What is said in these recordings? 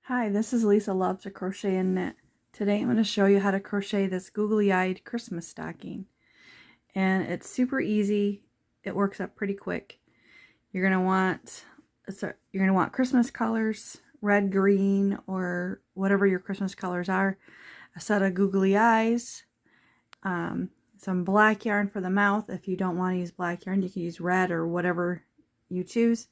Hi, this is Lisa Loves to Crochet and Knit. Today I'm going to show you how to crochet this googly-eyed Christmas stocking. And it's super easy. It works up pretty quick. You're going to want Christmas colors, red, green, or whatever your Christmas colors are. A set of googly eyes, some black yarn for the mouth. If you don't want to use black yarn, you can use red or whatever you choose.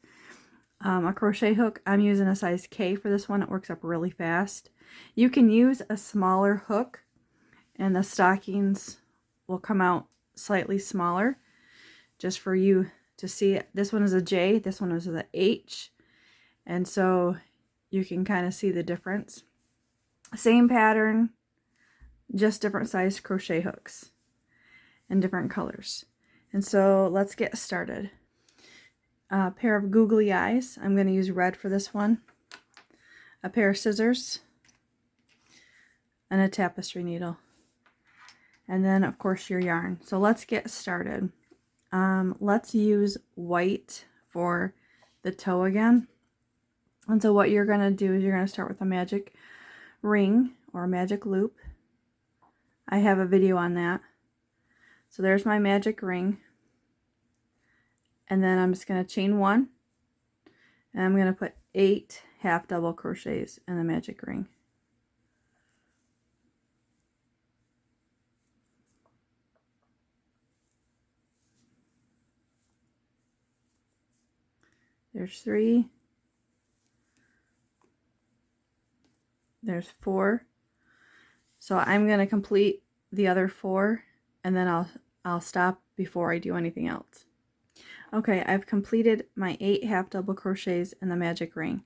A crochet hook. I'm using a size K for this one. It works up really fast. You can use a smaller hook and the stockings will come out slightly smaller just for you to see. This one is a J, this one is the H, and so you can kind of see the difference. Same pattern, just different size crochet hooks and different colors. And so let's get started. A pair of googly eyes. I'm going to use red for this one. A pair of scissors. And a tapestry needle. And then, of course, your yarn. So let's get started. Let's use white for the toe again. And so what you're going to do is you're going to start with a magic ring or a magic loop. I have a video on that. So there's my magic ring. And then I'm just going to chain one, and I'm going to put 8 half double crochets in the magic ring. There's 3, there's 4. So I'm going to complete the other 4, and then I'll stop before I do anything else. Okay, I've completed my 8 half double crochets in the magic ring.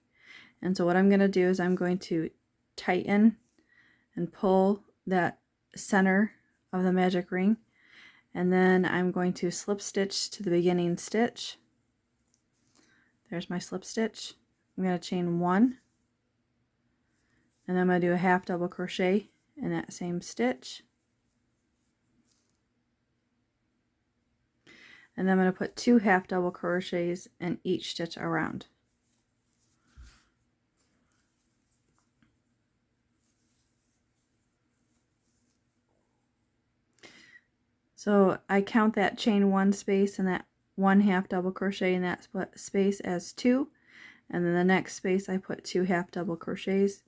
And so what I'm going to do is I'm going to tighten and pull that center of the magic ring. And then I'm going to slip stitch to the beginning stitch. There's my slip stitch. I'm going to chain 1. And then I'm going to do a half double crochet in that same stitch. And then I'm going to put 2 half double crochets in each stitch around. So I count that chain 1 space and that 1 half double crochet in that space as 2. And then the next space I put 2 half double crochets.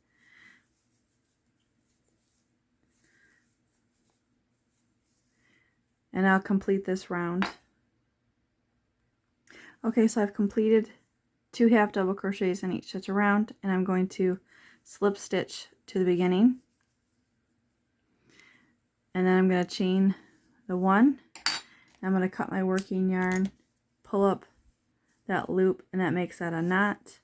And I'll complete this round. Okay, so I've completed 2 half double crochets in each stitch around, and I'm going to slip stitch to the beginning, and then I'm going to chain the 1. I'm going to cut my working yarn, pull up that loop, and that makes that a knot.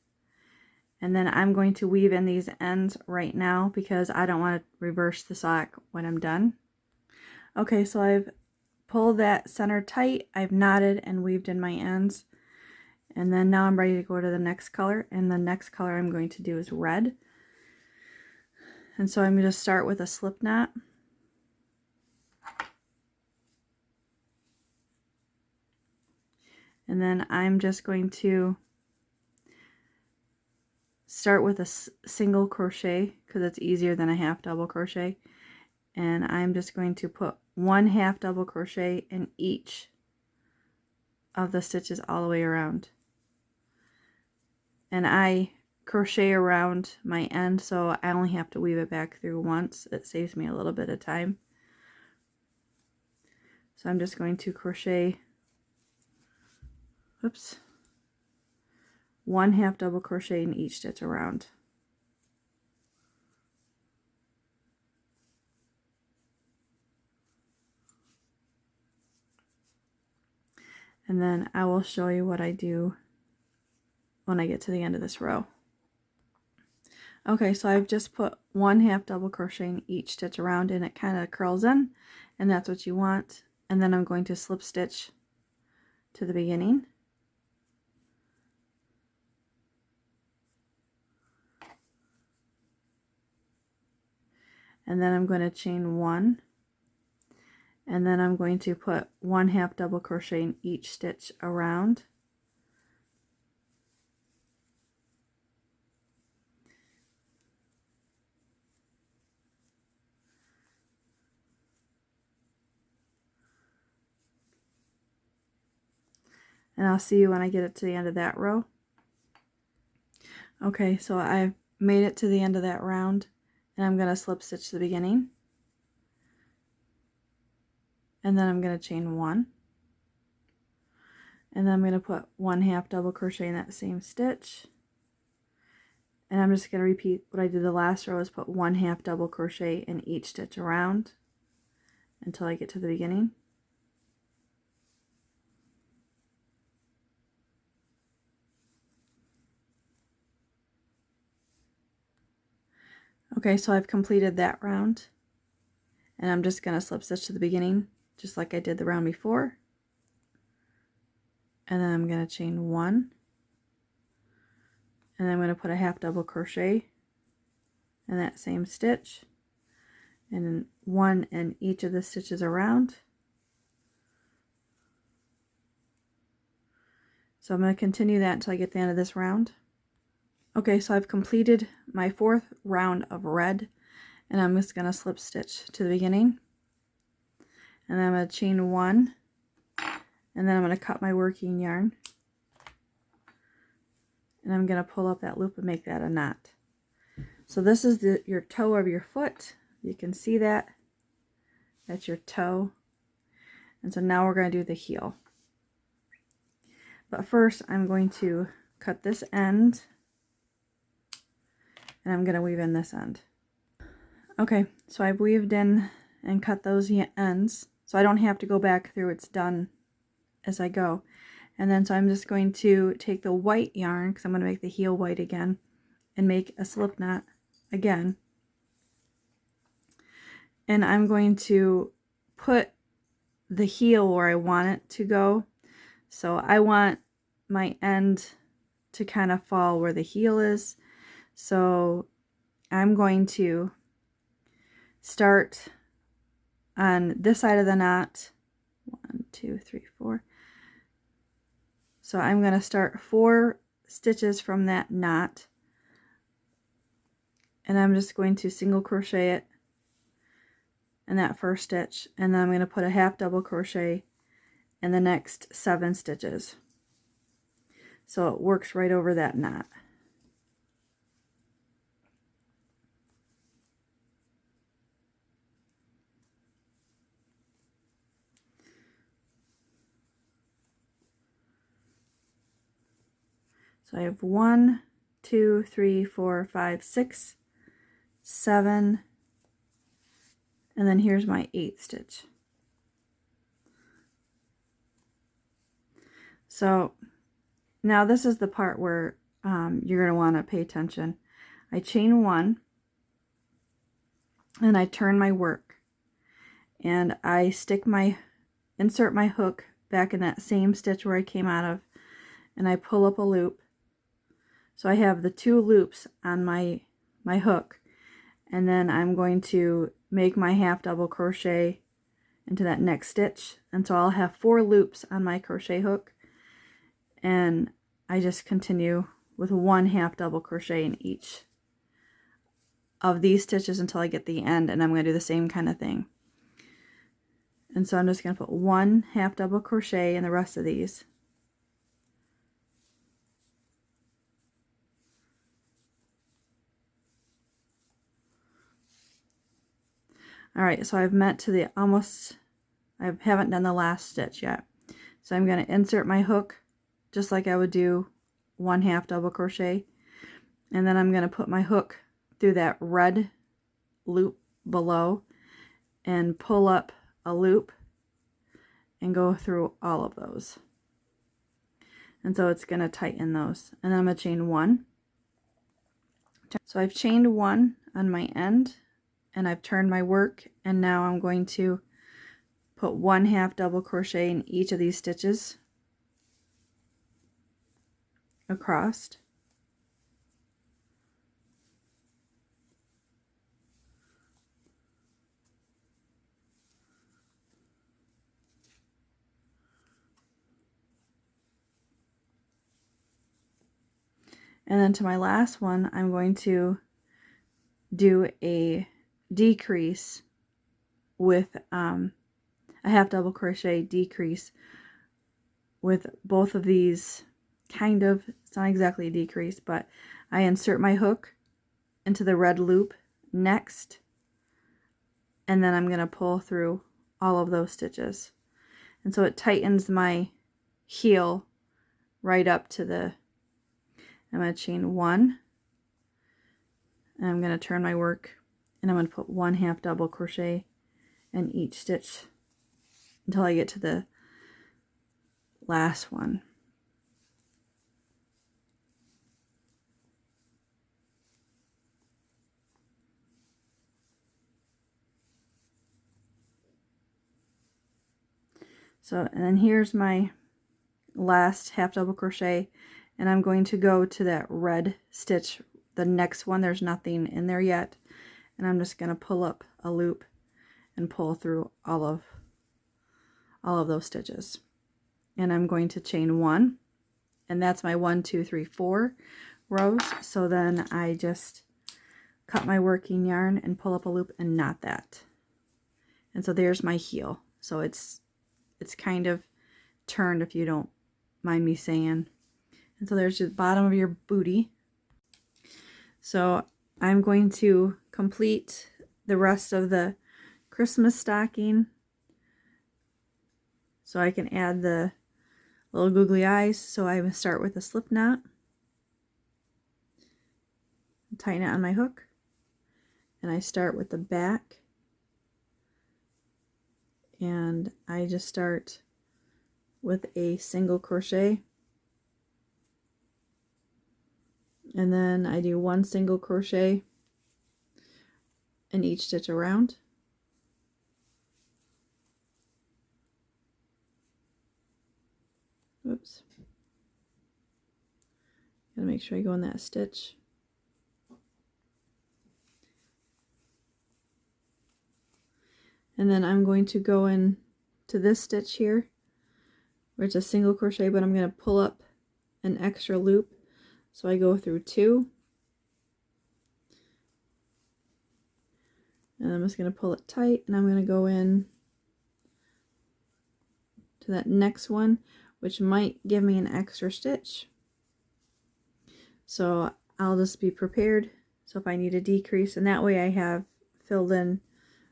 And then I'm going to weave in these ends right now because I don't want to reverse the sock when I'm done. Okay, so I've pulled that center tight, I've knotted and weaved in my ends. And then now I'm ready to go to the next color, and the next color I'm going to do is red. And so I'm going to start with a slip knot. And then I'm just going to start with a single crochet because it's easier than a half double crochet. And I'm just going to put 1 half double crochet in each of the stitches all the way around. And I crochet around my end, so I only have to weave it back through once. It saves me a little bit of time. So I'm just going to crochet, 1 half double crochet in each stitch around. And then I will show you what I do when I get to the end of this row. Okay, so I've just put 1 half double crochet in each stitch around, and it kind of curls in, and that's what you want. And then I'm going to slip stitch to the beginning. And then I'm going to chain 1, and then I'm going to put 1 half double crochet in each stitch around. and I'll see you when I get it to the end of that row. Okay, so I've made it to the end of that round, and I'm going to slip stitch the beginning, and then I'm going to chain 1, and then I'm going to put 1/2 double crochet in that same stitch, and I'm just going to repeat what I did the last row, is put 1/2 double crochet in each stitch around until I get to the beginning. Okay, so I've completed that round, and I'm just going to slip stitch to the beginning just like I did the round before, and then I'm going to chain 1, and then I'm going to put a 1/2 double crochet in that same stitch, and then 1 in each of the stitches around. So I'm going to continue that until I get to the end of this round. Okay, so I've completed my 4th round of red, and I'm just going to slip stitch to the beginning, and then I'm going to chain 1, and then I'm going to cut my working yarn, and I'm going to pull up that loop and make that a knot. So this is your toe of your foot. You can see that. That's your toe. And so now we're going to do the heel. But first I'm going to cut this end, and I'm going to weave in this end. Okay, so I've weaved in and cut those ends, so I don't have to go back through. It's done as I go. And then so I'm just going to take the white yarn, because I'm going to make the heel white again, and make a slip knot again. And I'm going to put the heel where I want it to go. So I want my end to kind of fall where the heel is. So I'm going to start on this side of the knot. 1, 2, 3, 4. So I'm going to start 4 stitches from that knot, and I'm just going to single crochet it in that first stitch, and then I'm going to put a 1/2 double crochet in the next 7 stitches, so it works right over that knot. So I have 1, 2, 3, 4, 5, 6, 7, and then here's my 8th stitch. So now this is the part where you're going to want to pay attention. I chain 1, and I turn my work, and I insert my hook back in that same stitch where I came out of, and I pull up a loop. So I have the 2 loops on my hook, and then I'm going to make my 1/2 double crochet into that next stitch, and so I'll have 4 loops on my crochet hook, and I just continue with 1/2 double crochet in each of these stitches until I get the end, and I'm going to do the same kind of thing. And so I'm just going to put 1/2 double crochet in the rest of these. Alright, so I've met to the I haven't done the last stitch yet. So I'm going to insert my hook just like I would do 1/2 double crochet, and then I'm going to put my hook through that red loop below and pull up a loop and go through all of those. And so it's going to tighten those. And then I'm going to chain 1. So I've chained 1 on my end, and I've turned my work, and now I'm going to put 1/2 double crochet in each of these stitches across. And then to my last one, I'm going to do a decrease with a 1/2 double crochet decrease with both of these kind of, it's not exactly a decrease, but I insert my hook into the red loop next, and then I'm going to pull through all of those stitches. And so it tightens my heel right up to the, I'm going to chain 1, and I'm going to turn my work, and I'm going to put 1/2 double crochet in each stitch until I get to the last one. So, and then here's my last 1/2 double crochet, and I'm going to go to that red stitch, the next one. There's nothing in there yet, and I'm just going to pull up a loop and pull through all of those stitches. And I'm going to chain 1, and that's my 1, 2, 3, 4 rows. So then I just cut my working yarn and pull up a loop and knot that. And so there's my heel. So it's kind of turned, if you don't mind me saying. And so there's the bottom of your booty. So I'm going to complete the rest of the Christmas stocking so I can add the little googly eyes. So I will start with a slip knot, tighten it on my hook, and I start with the back, and I just start with a single crochet, and then I do 1 single crochet in each stitch around. Oops. Gotta make sure I go in that stitch. And then I'm going to go in to this stitch here, where it's a single crochet, but I'm going to pull up an extra loop. So I go through 2, and I'm just going to pull it tight, and I'm going to go in to that next one, which might give me an extra stitch. So I'll just be prepared. So if I need a decrease, and that way I have filled in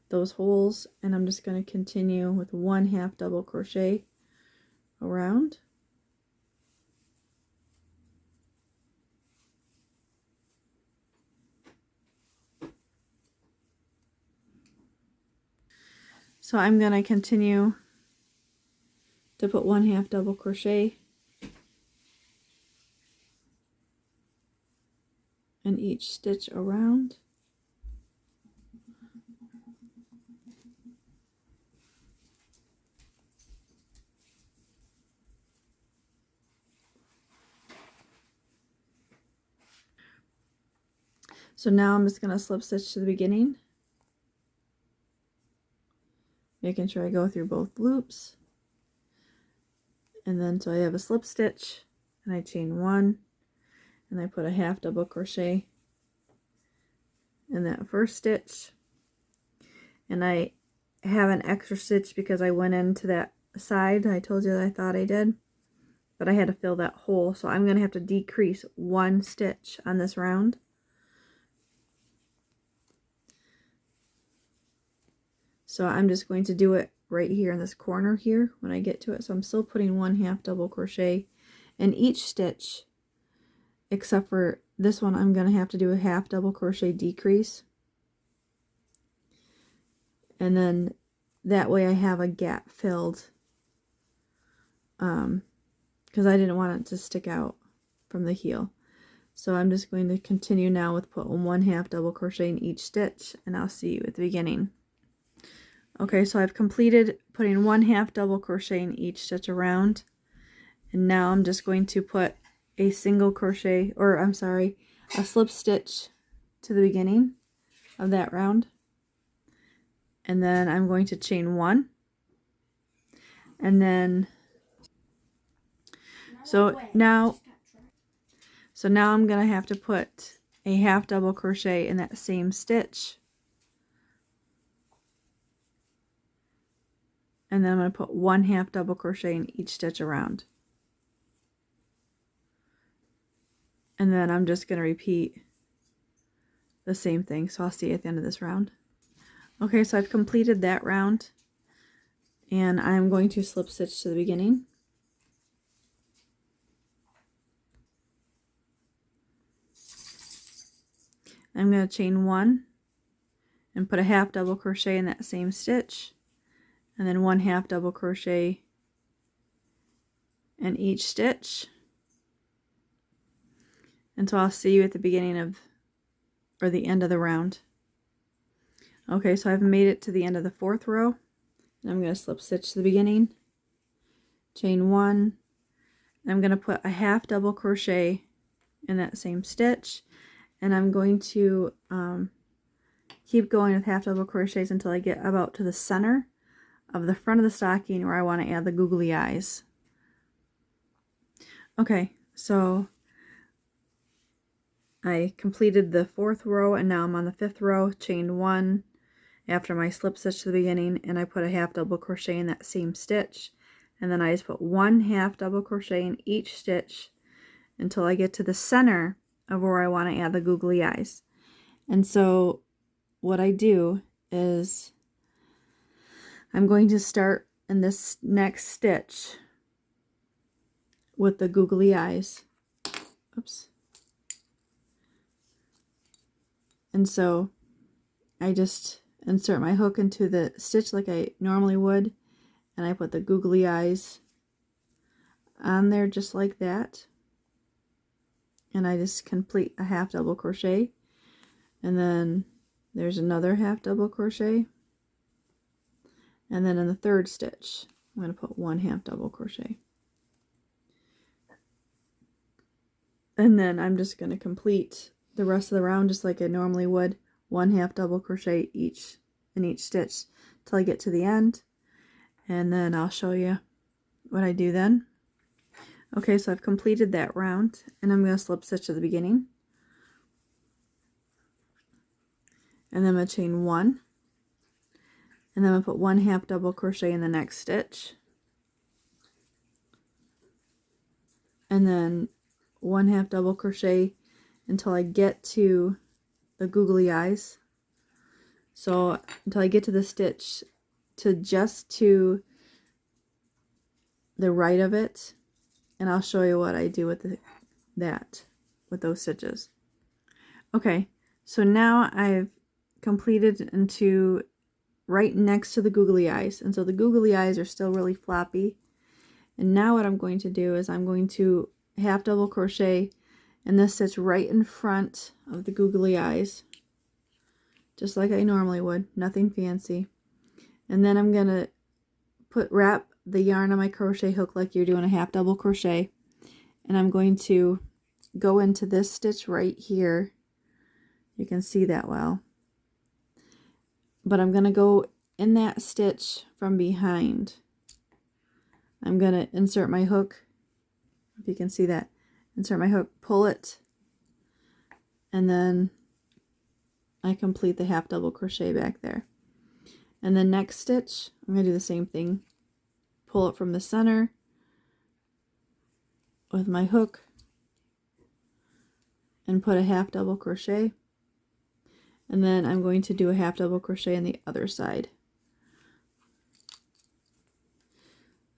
those holes, and I'm just going to continue with 1/2 double crochet around. So I'm going to continue to put 1/2 double crochet in each stitch around. So now I'm just going to slip stitch to the beginning, making sure I go through both loops. And then so I have a slip stitch, and I chain 1, and I put a 1/2 double crochet in that first stitch, and I have an extra stitch because I went into that side I told you that I thought I did, but I had to fill that hole, so I'm going to have to decrease 1 stitch on this round. So I'm just going to do it right here in this corner here when I get to it. So I'm still putting 1/2 double crochet in each stitch, except for this one I'm going to have to do a 1/2 double crochet decrease. And then that way I have a gap filled, because I didn't want it to stick out from the heel. So I'm just going to continue now with putting 1/2 double crochet in each stitch, and I'll see you at the beginning. Okay, so I've completed putting 1/2 double crochet in each stitch around, and now I'm just going to put a single crochet, or I'm sorry, a slip stitch to the beginning of that round, and then I'm going to chain 1, and then so now I'm gonna have to put a 1/2 double crochet in that same stitch, and then I'm going to put 1/2 double crochet in each stitch around. And then I'm just going to repeat the same thing. So I'll see you at the end of this round. Okay, so I've completed that round. And I'm going to slip stitch to the beginning. I'm going to chain 1 and put a half double crochet in that same stitch, and then 1 half double crochet in each stitch. And so I'll see you at the beginning of, or the end of the round. Okay, so I've made it to the end of the 4th row, and I'm going to slip stitch to the beginning, chain 1, and I'm going to put a half double crochet in that same stitch, and I'm going to keep going with half double crochets until I get about to the center of the front of the stocking where I want to add the googly eyes. Okay, so I completed the 4th row and now I'm on the 5th row, chained 1 after my slip stitch to the beginning, and I put a half double crochet in that same stitch, and then I just put 1 half double crochet in each stitch until I get to the center of where I want to add the googly eyes. And so what I do is I'm going to start in this next stitch with the googly eyes. Oops. And so I just insert my hook into the stitch like I normally would, and I put the googly eyes on there just like that, and I just complete a half double crochet, and then there's another half double crochet, and then in the 3rd stitch I'm going to put 1 half double crochet, and then I'm just going to complete the rest of the round just like I normally would, 1 half double crochet each in each stitch till I get to the end, and then I'll show you what I do then. Okay, so I've completed that round, and I'm going to slip stitch at the beginning, and then I'm going to chain 1, and then I'm going to put 1 half double crochet in the next stitch, and then 1 half double crochet until I get to the googly eyes. So until I get to the stitch to just to the right of it, and I'll show you what I do with with those stitches. Okay, so now I've completed into right next to the googly eyes, and so the googly eyes are still really floppy. And now what I'm going to do is I'm going to half double crochet in this stitch right in front of the googly eyes, just like I normally would, nothing fancy. And then I'm going to wrap the yarn on my crochet hook like you're doing a half double crochet, and I'm going to go into this stitch right here. You can see that well, but I'm going to go in that stitch from behind. I'm going to insert my hook, if you can see that, insert my hook, pull it, and then I complete the half double crochet back there. And the next stitch I'm going to do the same thing, pull it from the center with my hook and put a half double crochet, and then I'm going to do a half double crochet on the other side.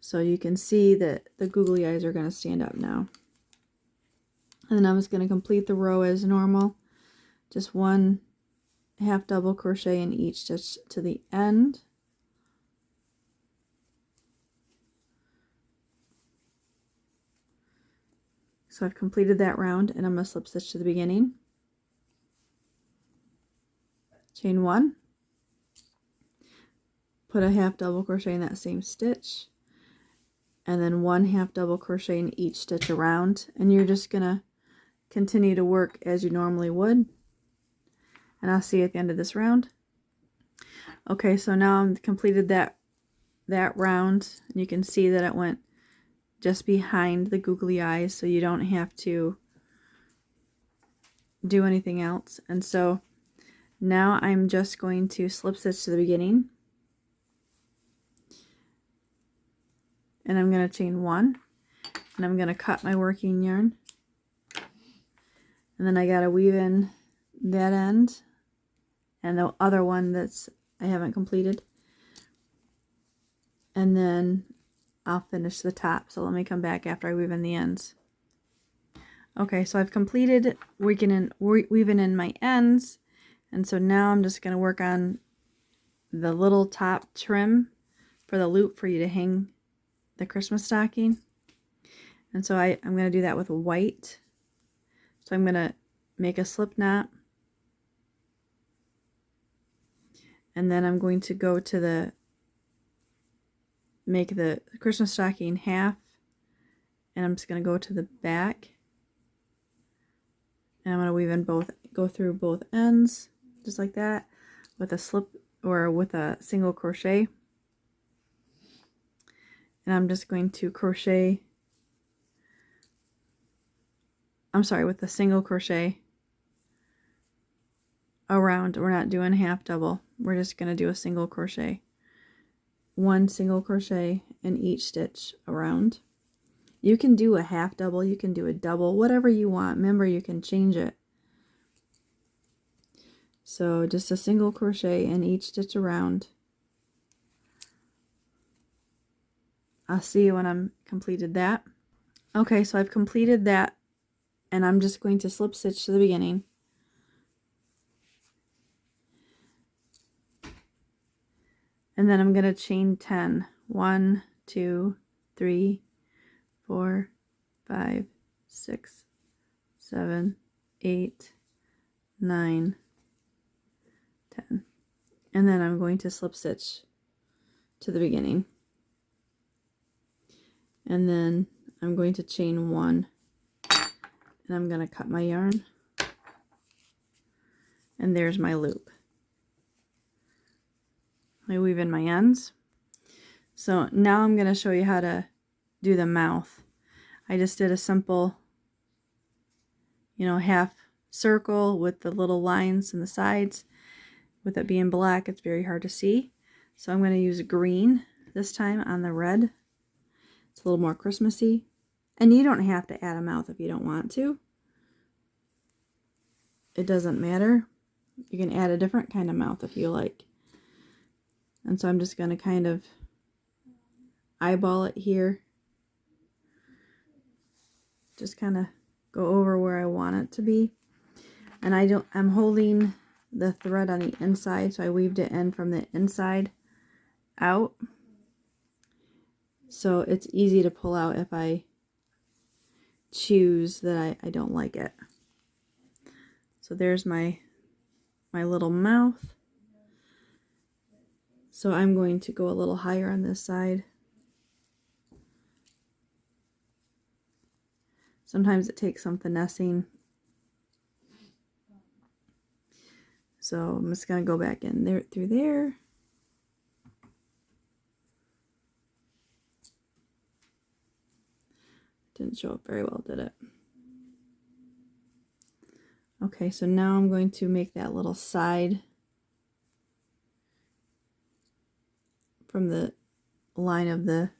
So you can see that the googly eyes are going to stand up now. And then I'm just going to complete the row as normal, just 1 half double crochet in each stitch to the end. So I've completed that round, and I'm going to slip stitch to the beginning, chain 1, put a half double crochet in that same stitch, and then 1 half double crochet in each stitch around, and you're just going to continue to work as you normally would, and I'll see you at the end of this round. Okay, so now I'm completed that round, and you can see that it went just behind the googly eyes, so you don't have to do anything else. And so now I'm just going to slip stitch to the beginning, and I'm going to chain 1, and I'm going to cut my working yarn, And then I gotta weave in that end and the other one that's I haven't completed. And then I'll finish the top. So let me come back after I weave in the ends. Okay, so I've completed weaving in my ends. And so now I'm just going to work on the little top trim for the loop for you to hang the Christmas stocking. And so I'm going to do that with white. So I'm going to make a slip knot. And then I'm going to go to make the Christmas stocking half. And I'm just going to go to the back. And I'm going to weave in go through both ends, just like that, with a slip or with a single crochet. And I'm just going to crochet, with a single crochet around. We're not doing half double. We're just going to do a single crochet. One single crochet in each stitch around. You can do a half double, you can do a double, whatever you want. Remember, you can change it. So just a single crochet in each stitch around. I'll see you when I'm completed that. Okay, so I've completed that, and I'm just going to slip stitch to the beginning. And then I'm going to chain 10. 1, 2, 3, 4, 5, 6, 7, 8, 9, 10. And then I'm going to slip stitch to the beginning. And then I'm going to chain 1. And I'm going to cut my yarn. And there's my loop. I weave in my ends. So now I'm going to show you how to do the mouth. I just did a simple, half circle with the little lines in the sides. With it being black, it's very hard to see. So I'm going to use green this time on the red. It's a little more Christmassy. And you don't have to add a mouth if you don't want to. It doesn't matter. You can add a different kind of mouth if you like. And so I'm just going to kind of eyeball it here. Just kind of go over where I want it to be. And I'm holding the thread on the inside, so I weaved it in from the inside out. So it's easy to pull out if I choose that I don't like it. So there's my little mouth. So I'm going to go a little higher on this side. Sometimes it takes some finessing. So I'm just going to go back in there through there. Didn't show up very well, did it? Okay, so now I'm going to make that little side from the line of the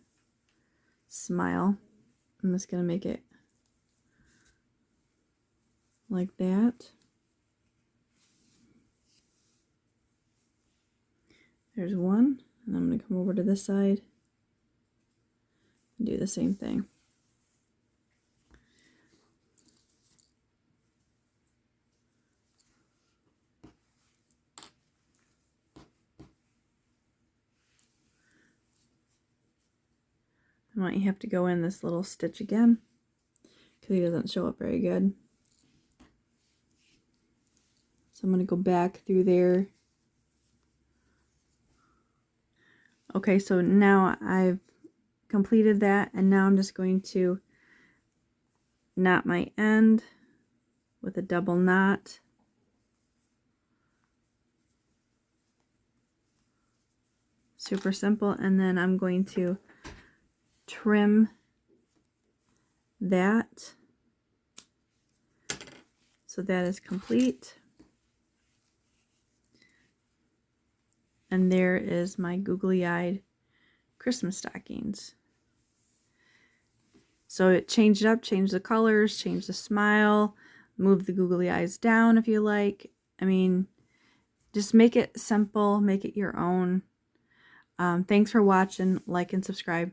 smile. I'm just going to make it like that. There's one, and I'm going to come over to this side and do the same thing. I might have to go in this little stitch again because he doesn't show up very good. So I'm going to go back through there. Okay, so now I've completed that, and now I'm just going to knot my end with a double knot. Super simple. And then I'm going to trim that. So that is complete. And there is my googly-eyed Christmas stockings. So it changed it up, changed the colors, changed the smile. move the googly eyes down if you like. I mean, just make it simple, make it your own. Thanks for watching. Like and subscribe.